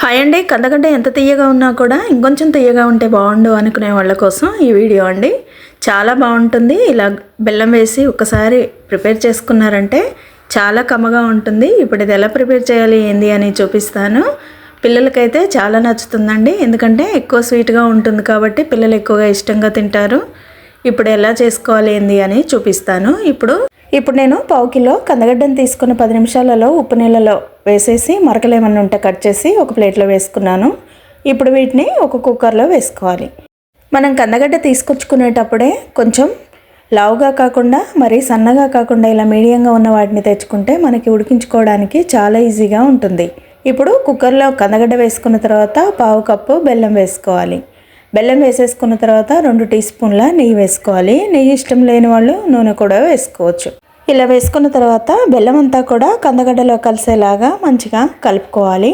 Hi అండి. కందగడ్డ ఎంత తియ్యగా ఉన్నా కూడా ఇంకొంచెం తియ్యగా ఉంటే బాగుండు అనుకునే వాళ్ళ కోసం ఈ వీడియో అండి. చాలా బాగుంటుంది. ఇలా బెల్లం వేసి ఒకసారి ప్రిపేర్ చేసుకున్నారంటే చాలా కమ్మగా ఉంటుంది. ఇప్పుడు ఇది ఎలా ప్రిపేర్ చేయాలి ఏంది అని చూపిస్తాను. పిల్లలకైతే చాలా నచ్చుతుందండి. ఎందుకంటే ఎక్కువ స్వీట్గా ఉంటుంది కాబట్టి పిల్లలు ఎక్కువగా ఇష్టంగా తింటారు. ఇప్పుడు ఎలా చేసుకోవాలి ఏంది అని చూపిస్తాను. ఇప్పుడు నేను పావు కిలో కందగడ్డను తీసుకున్న 10 నిమిషాలలో ఉప్పు నీళ్ళలో వేసేసి మరకలు ఏమన్నా ఉంటే కట్ చేసి ఒక ప్లేట్లో వేసుకున్నాను. ఇప్పుడు వీటిని ఒక కుక్కర్లో వేసుకోవాలి. మనం కందగడ్డ తీసుకొచ్చుకునేటప్పుడే కొంచెం లావుగా కాకుండా మరీ సన్నగా కాకుండా ఇలా మీడియంగా ఉన్న వాటిని తెచ్చుకుంటే మనకి ఉడికించుకోవడానికి చాలా ఈజీగా ఉంటుంది. ఇప్పుడు కుక్కర్లో కందగడ్డ వేసుకున్న తర్వాత పావు కప్పు బెల్లం వేసుకోవాలి. బెల్లం వేసేసుకున్న తర్వాత 2 టీ స్పూన్ల నెయ్యి వేసుకోవాలి. నెయ్యి ఇష్టం లేని వాళ్ళు నూనె కూడా వేసుకోవచ్చు. ఇలా వేసుకున్న తర్వాత బెల్లం అంతా కూడా కందగడ్డలో కలిసేలాగా మంచిగా కలుపుకోవాలి.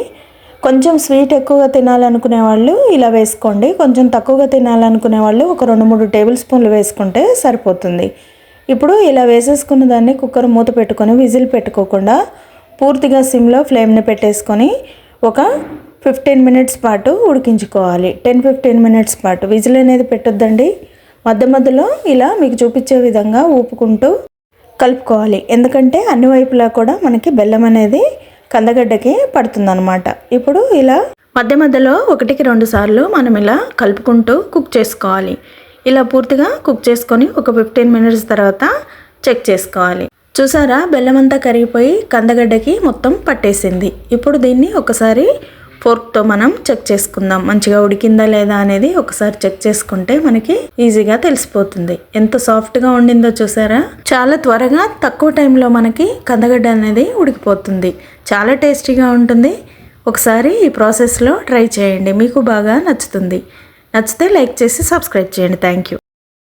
కొంచెం స్వీట్ ఎక్కువగా తినాలనుకునే వాళ్ళు ఇలా వేసుకోండి. కొంచెం తక్కువగా తినాలనుకునే వాళ్ళు ఒక 2-3 టేబుల్ స్పూన్లు వేసుకుంటే సరిపోతుంది. ఇప్పుడు ఇలా వేసేసుకున్న దాన్ని కుక్కర్ మూత పెట్టుకొని విజిల్ పెట్టుకోకుండా పూర్తిగా సిమ్లో ఫ్లేమ్ని పెట్టేసుకొని ఒక 15 మినిట్స్ పాటు ఉడికించుకోవాలి. 10-15 మినిట్స్ పాటు విజిల్ అనేది పెట్టొద్దండి. మధ్యలో ఇలా మీకు చూపించే విధంగా ఊపుకుంటూ కలుపుకోవాలి. ఎందుకంటే అన్ని వైపులా కూడా మనకి బెల్లం అనేది కందగడ్డకి పడుతుందన్నమాట. ఇప్పుడు ఇలా మధ్యలో 1-2 సార్లు మనం ఇలా కలుపుకుంటూ కుక్ చేసుకోవాలి. ఇలా పూర్తిగా కుక్ చేసుకొని ఒక 15 మినిట్స్ తర్వాత చెక్ చేసుకోవాలి. చూసారా, బెల్లం అంతా కరిగిపోయి కందగడ్డకి మొత్తం పట్టేసింది. ఇప్పుడు దీన్ని ఒకసారి ఫోర్క్తో మనం చెక్ చేసుకుందాం. మంచిగా ఉడికిందా లేదా అనేది ఒకసారి చెక్ చేసుకుంటే మనకి ఈజీగా తెలిసిపోతుంది. ఎంత సాఫ్ట్గా ఉండిందో చూసారా. చాలా త్వరగా తక్కువ టైంలో మనకి కందగడ్డ అనేది ఉడికిపోతుంది. చాలా టేస్టీగా ఉంటుంది. ఒకసారి ఈ ప్రాసెస్లో ట్రై చేయండి. మీకు బాగా నచ్చుతుంది. నచ్చితే లైక్ చేసి సబ్స్క్రైబ్ చేయండి. Thank you.